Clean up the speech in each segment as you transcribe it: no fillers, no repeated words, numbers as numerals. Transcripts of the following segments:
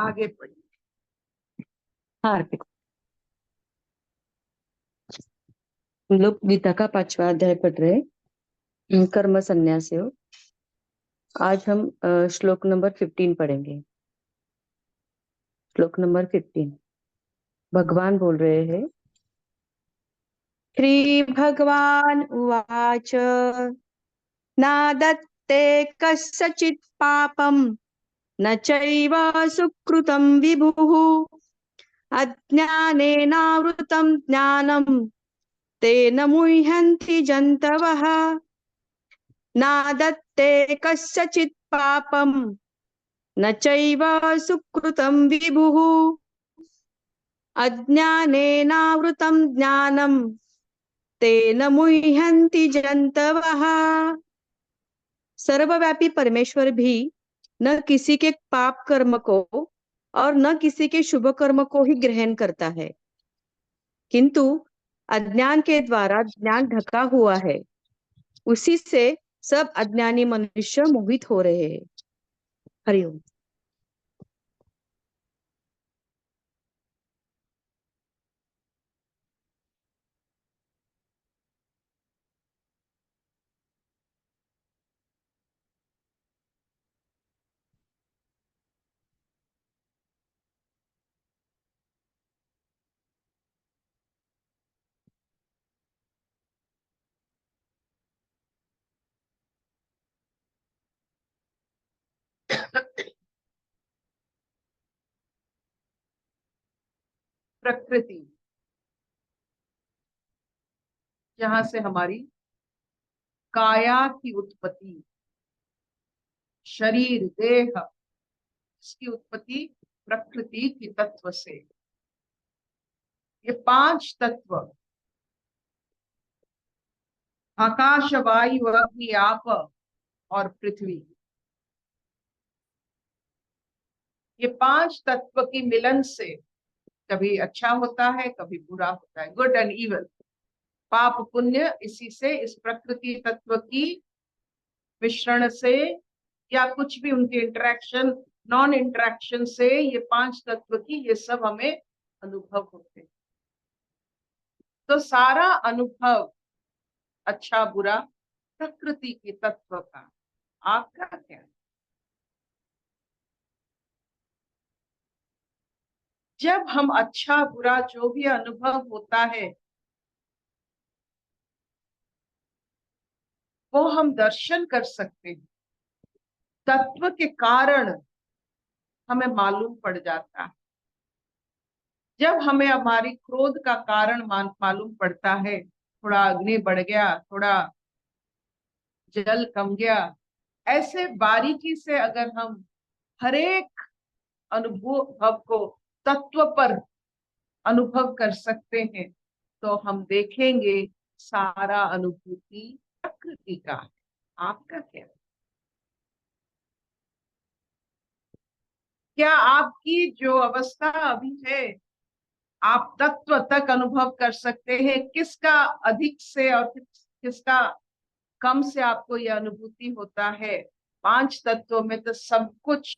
आगे पढ़िए। हाँ अर्पित, हम लोग गीता का 5वां अध्याय पढ़ रहे हैं, कर्म संन्यास योग। आज हम श्लोक नंबर 15 पढ़ेंगे। श्लोक नंबर 15 भगवान बोल रहे हैं। श्री भगवान उवाच नादत्ते कस्यचित् पापं न चैव सुकृतं विभुः अज्ञानेनावृतं ज्ञानं तेन मुह्यन्ति जन्तवः। नादत्ते कस्यचित् पापं न चैव सुकृतं विभुः अज्ञानेनावृतं ज्ञानं तेन मुह्यन्ति जन्तवः। सर्वव्यापी परमेश्वर भी न किसी के पाप कर्म को और न किसी के शुभ कर्म को ही ग्रहण करता है, किंतु अज्ञान के द्वारा ज्ञान ढका हुआ है, उसी से सब अज्ञानी मनुष्य मोहित हो रहे हैं। हरिओम। प्रकृति, जहां से हमारी काया की उत्पत्ति, शरीर देह, इसकी उत्पत्ति प्रकृति की तत्व से। ये 5 तत्व आकाश वायु अग्नि आप और पृथ्वी, ये 5 तत्व की मिलन से कभी अच्छा होता है, कभी बुरा होता है, गुड एंड इवल, पाप पुण्य, इसी से इस प्रकृति तत्व की मिश्रण से या कुछ भी उनके इंटरेक्शन नॉन इंटरेक्शन से ये 5 तत्व की ये सब हमें अनुभव होते हैं। तो सारा अनुभव अच्छा बुरा प्रकृति के तत्व का। आपका क्या? जब हम अच्छा बुरा जो भी अनुभव होता है वो हम दर्शन कर सकते हैं, तत्व के कारण हमें मालूम पड़ जाता है। जब हमें हमारी क्रोध का कारण मालूम पड़ता है, थोड़ा अग्नि बढ़ गया, थोड़ा जल कम गया, ऐसे बारीकी से अगर हम हरेक अनुभव को तत्व पर अनुभव कर सकते हैं तो हम देखेंगे सारा अनुभूति प्रकृति का है। आपका क्या? क्या आपकी जो अवस्था अभी है आप तत्व तक अनुभव कर सकते हैं? किसका अधिक से और किसका कम से आपको यह अनुभूति होता है? 5 तत्वों में तो सब कुछ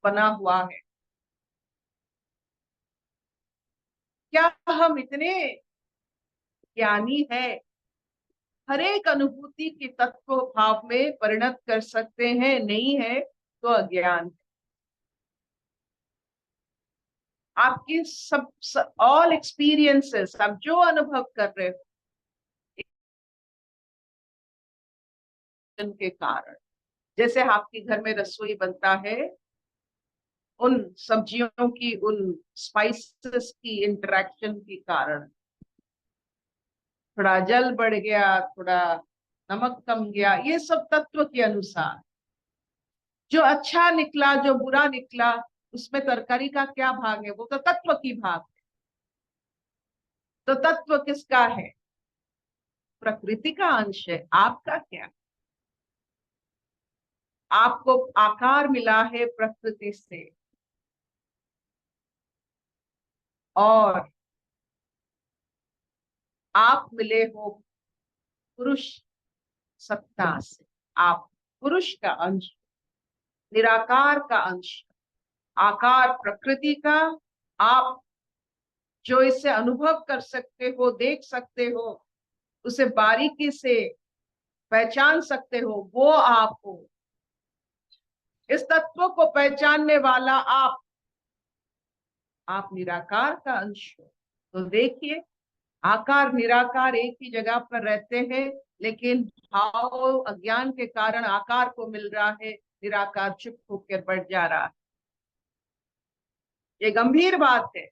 बना हुआ है। क्या हम इतने ज्ञानी है हर एक अनुभूति की तत्व भाव में परिणत कर सकते हैं? नहीं है तो अज्ञान है। आपकी सब ऑल एक्सपीरियंसेस, आप जो अनुभव कर रहे हो के कारण, जैसे आपके घर में रसोई बनता है, उन सब्जियों की उन स्पाइसेस की इंटरेक्शन के कारण थोड़ा जल बढ़ गया, थोड़ा नमक कम गया, ये सब तत्व के अनुसार। जो अच्छा निकला जो बुरा निकला उसमें तरकारी का क्या भाग है? वो तो तत्व की भाग है। तो तत्व किसका है? प्रकृति का अंश है। आपका क्या? आपको आकार मिला है प्रकृति से और आप मिले हो पुरुष सत्ता से। आप पुरुष का अंश, निराकार का अंश। आकार प्रकृति का, आप जो इसे अनुभव कर सकते हो, देख सकते हो, उसे बारीकी से पहचान सकते हो, वो आप हो। इस तत्व को पहचानने वाला आप निराकार का अंश हो। तो देखिए, आकार निराकार एक ही जगह पर रहते हैं, लेकिन भाव अज्ञान के कारण आकार को मिल रहा है, निराकार चुप होकर बढ़ जा रहा है। ये गंभीर बात है,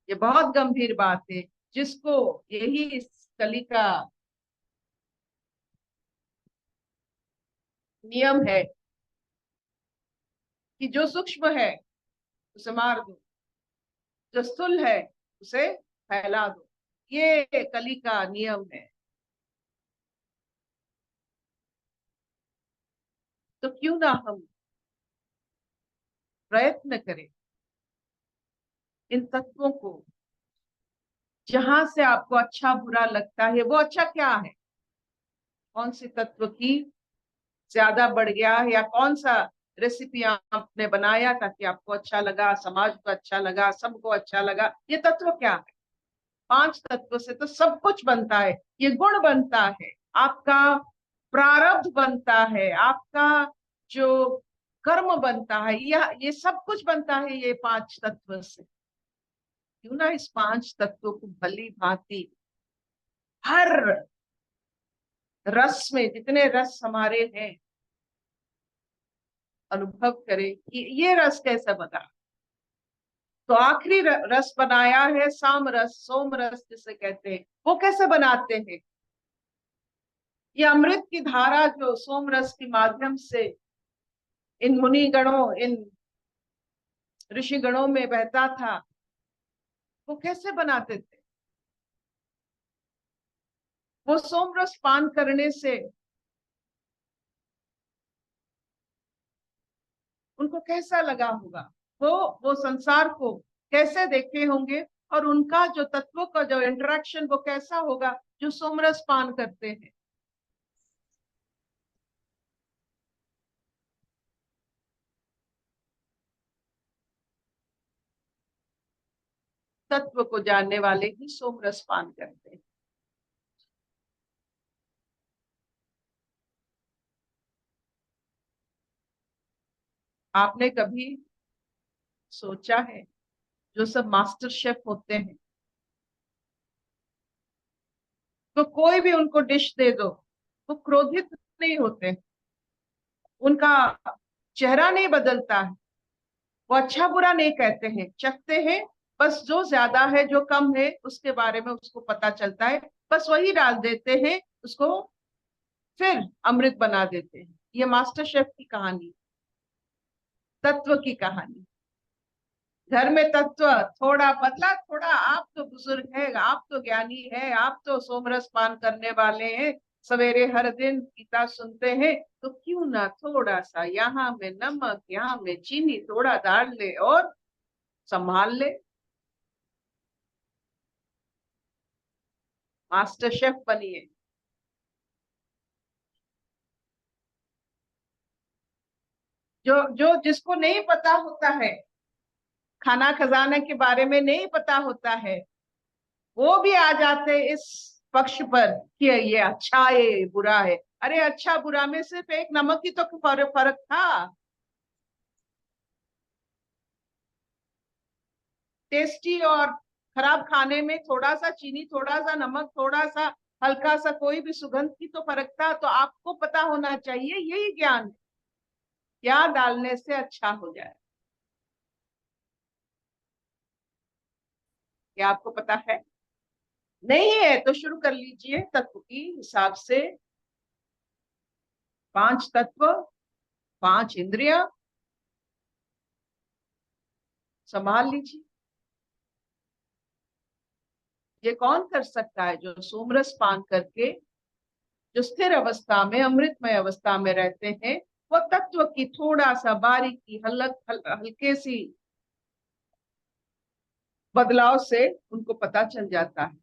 ये बहुत गंभीर बात है, जिसको यही इस कली का नियम है कि जो सूक्ष्म है उसे मार दो, जो स्थूल है उसे फैला दो। ये कली का नियम है। तो क्यों ना हम प्रयत्न करें इन तत्वों को, जहां से आपको अच्छा बुरा लगता है, वो अच्छा क्या है, कौन सी तत्व की ज्यादा बढ़ गया है, या कौन सा रेसिपी आपने बनाया ताकि आपको अच्छा लगा, समाज को अच्छा लगा, सबको अच्छा लगा, ये तत्व क्या है। 5 तत्व से तो सब कुछ बनता है। ये गुण बनता है, आपका प्रारब्ध बनता है, आपका जो कर्म बनता है, ये सब कुछ बनता है ये 5 तत्व से। क्यों ना इस 5 तत्वों को भली भांति हर रस में, जितने रस हमारे हैं, अनुभव करें कि ये रस कैसा बना। तो आखिरी रस बनाया है साम रस, सोम रस जिसे कहते हैं। वो कैसे बनाते हैं? ये अमृत की धारा जो सोम रस के माध्यम से इन मुनि गणों, इन ऋषि गणों में बहता था, वो कैसे बनाते थे? वो सोम रस पान करने से उनको कैसा लगा होगा, वो संसार को कैसे देखे होंगे, और उनका जो तत्वों का जो इंटरेक्शन वो कैसा होगा जो सोमरस पान करते हैं। तत्व को जानने वाले ही सोमरस पान करते हैं। आपने कभी सोचा है, जो सब मास्टर शेफ होते हैं, तो कोई भी उनको डिश दे दो, वो क्रोधित नहीं होते, उनका चेहरा नहीं बदलता है, वो अच्छा बुरा नहीं कहते हैं, चखते हैं, बस जो ज्यादा है जो कम है उसके बारे में उसको पता चलता है, बस वही डाल देते हैं, उसको फिर अमृत बना देते हैं। ये मास्टर शेफ की कहानी, तत्व की कहानी। घर में तत्व थोड़ा बदला, थोड़ा, आप तो बुजुर्ग है, आप तो ज्ञानी है, आप तो सोमरस पान करने वाले हैं, सवेरे हर दिन गीता सुनते हैं, तो क्यों ना थोड़ा सा यहाँ में नमक, यहाँ में चीनी थोड़ा डाल ले और संभाल ले, मास्टर शेफ बनिए। जो जो जिसको नहीं पता होता है, खाना खजाना के बारे में नहीं पता होता है, वो भी आ जाते इस पक्ष पर कि ये अच्छा है ये बुरा है। अरे अच्छा बुरा में सिर्फ एक नमक ही तो फर्क था। टेस्टी और खराब खाने में थोड़ा सा चीनी, थोड़ा सा नमक, थोड़ा सा हल्का सा कोई भी सुगंध की तो फर्क था। तो आपको पता होना चाहिए, यही ज्ञान है, क्या डालने से अच्छा हो जाए। क्या आपको पता है? नहीं है तो शुरू कर लीजिए तत्व की हिसाब से। 5 तत्व, 5 इंद्रिया, संभाल लीजिए। ये कौन कर सकता है? जो सोमरस पान करके जो स्थिर अवस्था में, अमृतमय अवस्था में रहते हैं, वो तत्व की थोड़ा सा बारीकी, हल्के सी बदलाव से उनको पता चल जाता है।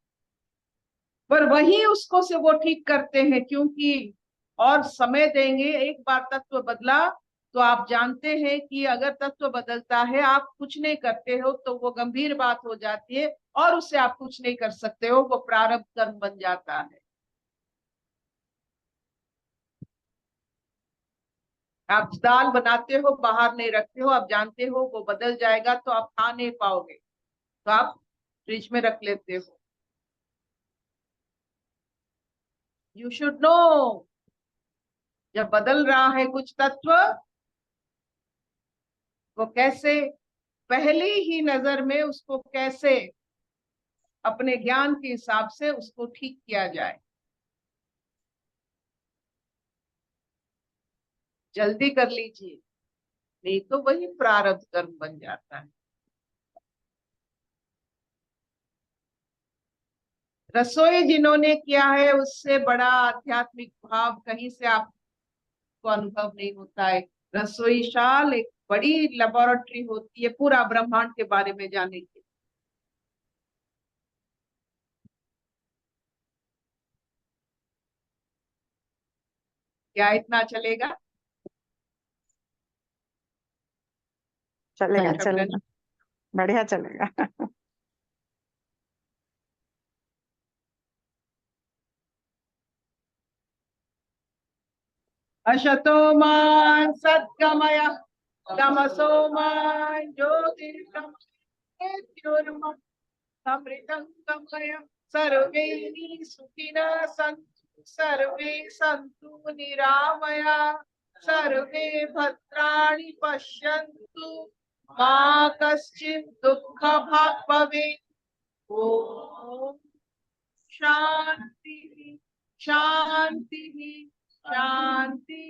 पर वही उसको से वो ठीक करते हैं, क्योंकि और समय देंगे, एक बार तत्व बदला तो आप जानते हैं कि अगर तत्व बदलता है, आप कुछ नहीं करते हो तो वो गंभीर बात हो जाती है, और उससे आप कुछ नहीं कर सकते हो, वो प्रारब्ध कर्म बन जाता है। आप दाल बनाते हो, बाहर नहीं रखते हो, आप जानते हो वो बदल जाएगा तो आप खा नहीं पाओगे, तो आप फ्रिज में रख लेते हो। यू शुड नो, जब बदल रहा है कुछ तत्व, वो कैसे, पहली ही नजर में उसको कैसे अपने ज्ञान के हिसाब से उसको ठीक किया जाए। जल्दी कर लीजिए, नहीं तो वही प्रारब्ध कर्म बन जाता है। रसोई जिन्होंने किया है, उससे बड़ा आध्यात्मिक भाव कहीं से आपको अनुभव नहीं होता है। रसोई शाल एक बड़ी लेबोरेटरी होती है पूरा ब्रह्मांड के बारे में जानने की। क्या इतना चलेगा? चलेगा हाँ, चलेगा, बढ़िया चलेगा। अशतो मा सद्गमय तमसो मा ज्योतिर्गमय अमृतं गमय। सर्वे सुखिनः सन्तु, सर्वे सन्तु निरामया, सर्वे भद्राणि पश्यन्तु, मा कश्चित् दुःखभाग् भवेत्। ओम शांति शांति शांति।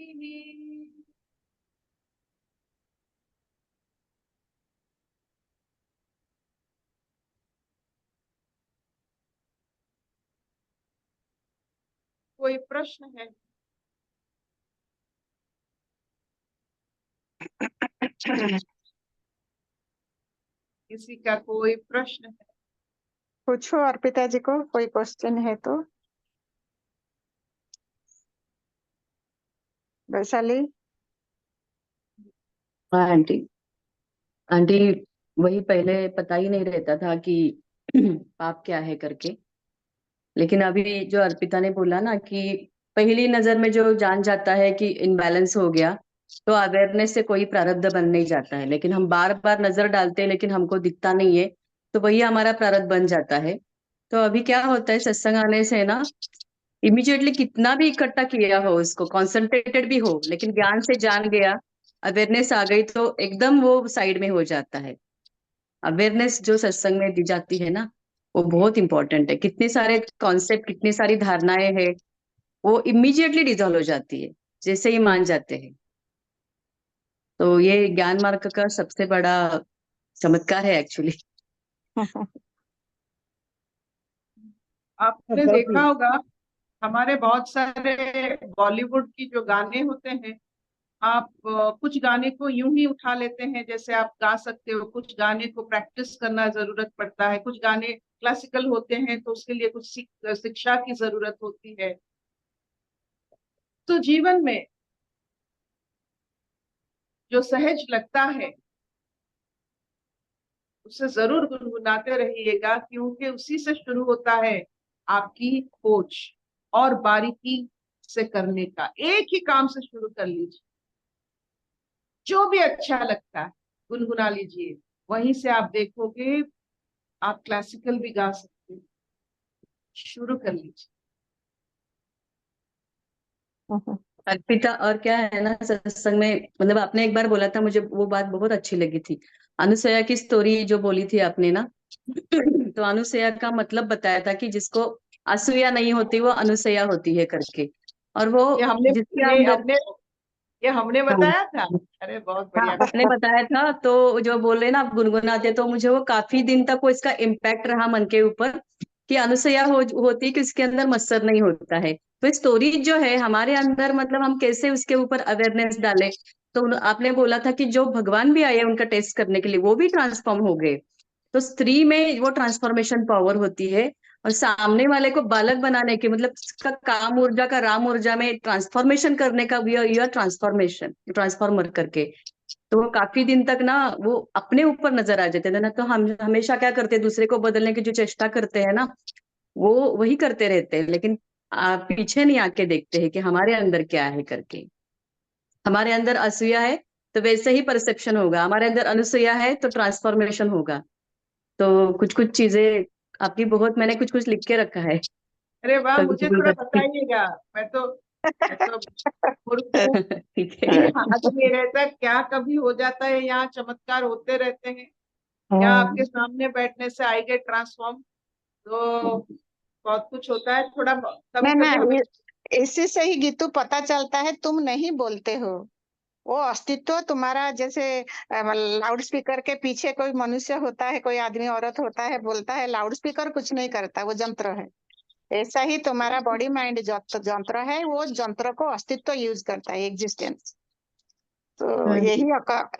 कोई प्रश्न है? किसी का कोई प्रश्न है? पूछो अर्पिता जी को, कोई क्वेश्चन है तो। वैशाली। हाँ आंटी। आंटी, वही पहले पता ही नहीं रहता था कि पाप क्या है करके, लेकिन अभी जो अर्पिता ने बोला ना कि पहली नजर में जो जान जाता है कि इनबैलेंस हो गया, तो अवेयरनेस से कोई प्रारब्ध बन नहीं जाता है। लेकिन हम बार बार नजर डालते हैं लेकिन हमको दिखता नहीं है, तो वही हमारा प्रारब्ध बन जाता है। तो अभी क्या होता है, सत्संग आने से ना इमिजिएटली कितना भी इकट्ठा किया हो, उसको कॉन्सेंट्रेटेड भी हो, लेकिन ज्ञान से जान गया, अवेयरनेस आ गई तो एकदम वो साइड में हो जाता है। अवेयरनेस जो सत्संग में दी जाती है ना, वो बहुत इंपॉर्टेंट है। कितने सारे कॉन्सेप्ट, कितनी सारी धारणाएं हैं, वो इमीडिएटली डिजॉल्व हो जाती है जैसे ही मान जाते हैं। तो ये ज्ञान मार्ग का सबसे बड़ा चमत्कार है एक्चुअली। आपने देखा होगा, हमारे बहुत सारे बॉलीवुड की जो गाने होते हैं, आप कुछ गाने को यूं ही उठा लेते हैं जैसे आप गा सकते हो, कुछ गाने को प्रैक्टिस करना जरूरत पड़ता है, कुछ गाने क्लासिकल होते हैं तो उसके लिए कुछ शिक्षा की जरूरत होती है। तो जीवन में जो सहज लगता है उससे जरूर गुनगुनाते रहिएगा, क्योंकि उसी से शुरू होता है आपकी खोज और बारीकी से करने का। एक ही काम से शुरू कर लीजिए, जो भी अच्छा लगता है गुनगुना लीजिए, वहीं से आप देखोगे आप क्लासिकल भी गा सकते हैं। शुरू कर लीजिए। अर्पिता, और क्या है ना सत्संग में, मतलब आपने एक बार बोला था, मुझे वो बात बहुत अच्छी लगी थी। अनुसया की स्टोरी जो बोली थी आपने ना, तो अनुसया का मतलब बताया था कि जिसको असूया नहीं होती वो अनुसया होती है करके। और वो ये हमने जिसके ये अंदर, हमने ये हमने हाँ बताया था। अरे बहुत हाँ, बढ़िया। आपने बताया था। तो जो बोले ना आप गुनगुनाते, तो मुझे वो काफी दिन तक वो इसका इम्पैक्ट रहा मन के ऊपर कि अनुसया होती कि उसके अंदर मत्सर नहीं होता है। तो स्टोरी जो है हमारे अंदर, मतलब हम कैसे उसके ऊपर अवेयरनेस डालें। तो आपने बोला था कि जो भगवान भी आए उनका टेस्ट करने के लिए, वो भी ट्रांसफॉर्म हो गए। तो स्त्री में वो ट्रांसफॉर्मेशन पावर होती है। और सामने वाले को बालक बनाने के मतलब उसका काम ऊर्जा का राम ऊर्जा में ट्रांसफॉर्मेशन करने का यह ट्रांसफॉर्मेशन ट्रांसफॉर्मर करके, तो वो काफी दिन तक ना वो अपने ऊपर नजर आ जाते थे ना। तो हम हमेशा क्या करते हैं, दूसरे को बदलने की जो चेष्टा करते हैं ना, वो वही करते रहते हैं, लेकिन पीछे नहीं आके देखते हैं कि हमारे अंदर क्या है करके। हमारे अंदर असूया है तो वैसे ही परसेप्शन होगा, हमारे अंदर अनुसूया है तो ट्रांसफॉर्मेशन होगा। तो कुछ कुछ चीजें आपकी बहुत मैंने कुछ कुछ लिख के रखा है। अरे वाह, कभी मुझे कभी थोड़ा बच्चे बताइएगा। मैं तो मूर्ख हूँ। ठीक है। याद नहीं रहता क्या, कभी हो जाता है, यहाँ चमत्कार होते रहते हैं। क्या आपके सामने बैठने से आएंगे ट्रांसफॉर्म, तो बहुत कुछ होता है। थोड़ा कभी ना कभी हमें इसी से ही गीतू पता चलता है तुम नहीं बोलते हो। वो अस्तित्व तुम्हारा जैसे लाउड स्पीकर के पीछे कोई मनुष्य होता है, कोई आदमी औरत होता है, बोलता है, लाउड स्पीकर कुछ नहीं करता, वो यंत्र है। ऐसा ही तुम्हारा बॉडी माइंड यंत्र है, वो यंत्र को अस्तित्व यूज करता है, एग्जिस्टेंस। तो हाँ जी।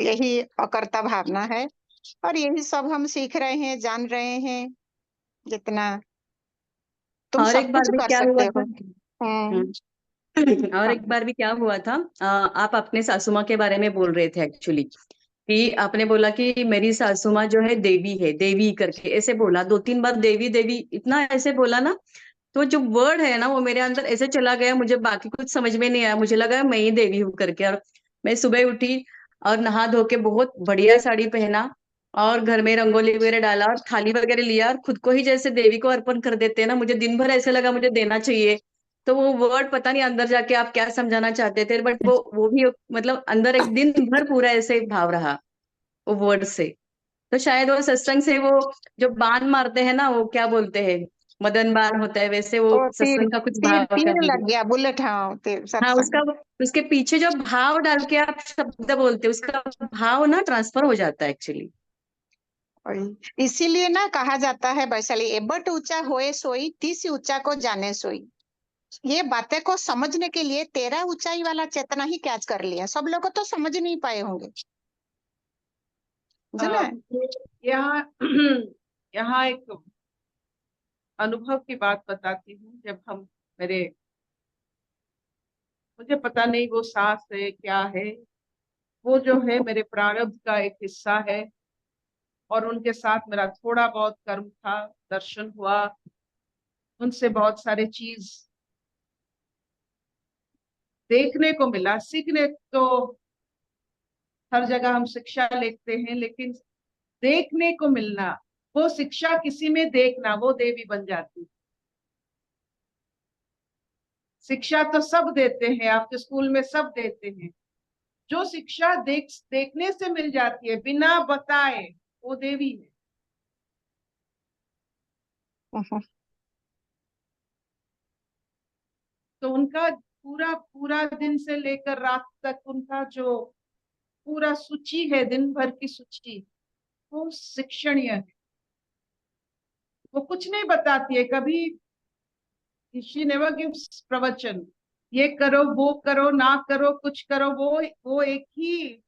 यही अकर्ता भावना है। और यही सब हम सीख रहे हैं, जान रहे हैं जितना। तुम और सब एक बार कुछ भी कर क्या हुआ सकते हो। था। और एक बार भी क्या हुआ था, आप अपने सासू माँ के बारे में बोल रहे थे एक्चुअली, कि आपने बोला कि मेरी सासू माँ जो है देवी है, देवी करके ऐसे बोला 2-3 बार, देवी देवी इतना ऐसे बोला ना। तो जो वर्ड है ना वो मेरे अंदर ऐसे चला गया, मुझे बाकी कुछ समझ में नहीं आया, मुझे लगा मैं ही देवी हूँ करके। और मैं सुबह उठी और नहा धो के बहुत बढ़िया साड़ी पहना और घर में रंगोली वगैरह डाला और थाली वगैरह लिया और खुद को ही जैसे देवी को अर्पण कर देते हैं ना, मुझे दिन भर ऐसे लगा मुझे देना चाहिए। तो वो वर्ड पता नहीं अंदर जाके आप क्या समझाना चाहते थे, बट वो भी मतलब अंदर एक दिन भर पूरा ऐसे भाव रहा वो वर्ड से। तो शायद वो सत्संग से वो जो बाण मारते हैं ना, वो क्या बोलते हैं, मदन बाण होता है, वैसे वो तो तीर सत्संग का कुछ तीर भाव का तीर मुझे। लग गया, बुलेट, हाँ, तीर हाँ सत्संग। उसका उसके पीछे जो भाव डाल के आप शब्द बोलते हैं, उसका भाव ना ट्रांसफर हो जाता है एक्चुअली। वही। इसीलिए ना कहा जाता है वैशाली, एबट ऊंचा होए सोई, तीस ऊंचा को जाने सोई। ये बातें को समझने के लिए तेरा ऊंचाई वाला चेतना ही कैच कर लिया, सब लोग तो समझ नहीं पाए होंगे। समझे ना? यहाँ यहाँ एक अनुभव की बात बताती हूँ। जब हम मेरे, मुझे पता नहीं वो सास है क्या है, वो जो है मेरे प्रारब्ध का एक हिस्सा है। और उनके साथ मेरा थोड़ा बहुत कर्म था, दर्शन हुआ, उनसे बहुत सारे चीज देखने को मिला। सीखने तो हर जगह हम शिक्षा लेते हैं, लेकिन देखने को मिलना, वो शिक्षा किसी में देखना, वो देवी बन जाती है। शिक्षा तो सब देते हैं, आपके स्कूल में सब देते हैं। जो शिक्षा देखने से मिल जाती है बिना बताए, वो देवी है। तो उनका पूरा पूरा दिन से लेकर रात तक उनका जो पूरा सूची है, दिन भर की सूची, वो शिक्षणीय है। वो कुछ नहीं बताती है कभी। शी नेवर गिव्स प्रवचन, ये करो वो करो ना करो कुछ करो। वो एक ही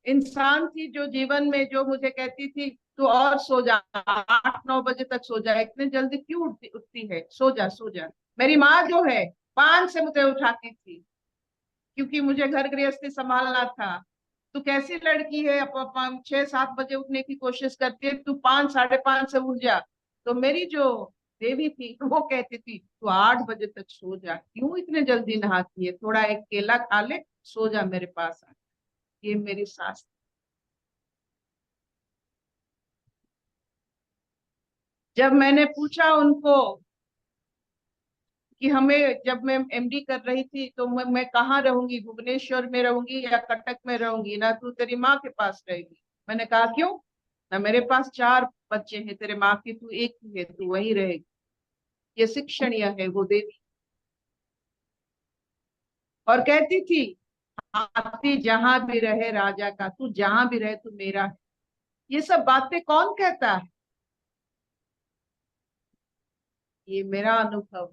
इंसान थी जो जीवन में जो मुझे कहती थी तू और सो जा, 8-9 बजे तक सो जा, इतने जल्दी क्यों उठती है, सो जा सो जा। मेरी माँ जो है 5 से मुझे उठाती थी, क्योंकि मुझे घर गृहस्थी संभालना था। तू कैसी लड़की है, 6-7 बजे उठने की कोशिश करती है, तू 5-5:30 से उठ जा। तो मेरी जो देवी थी वो कहती थी तू 8 बजे तक सो जा, क्यों इतने जल्दी नहाती है, थोड़ा एक केला खा ले, सो जा मेरे पास आ। ये मेरी सास। जब मैंने पूछा उनको कि हमें, जब मैं एमडी कर रही थी तो मैं कहाँ रहूंगी, भुवनेश्वर में रहूंगी या कटक में रहूंगी, ना तू तेरी माँ के पास रहेगी। मैंने कहा क्यों, ना मेरे पास 4 बच्चे हैं, तेरे माँ की तू एक ही है, तू वही रहेगी। ये शिक्षणीय है वो देवी। और कहती थी हाथी जहां भी रहे राजा का, तू जहां भी रहे तू मेरा है। ये सब बातें कौन कहता है, ये मेरा अनुभव।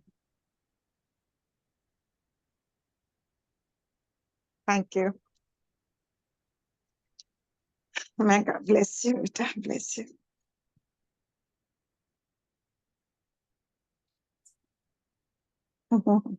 Thank you. मैं, गॉड ब्लेस यू बेटा, ब्लेस यू। हम्म।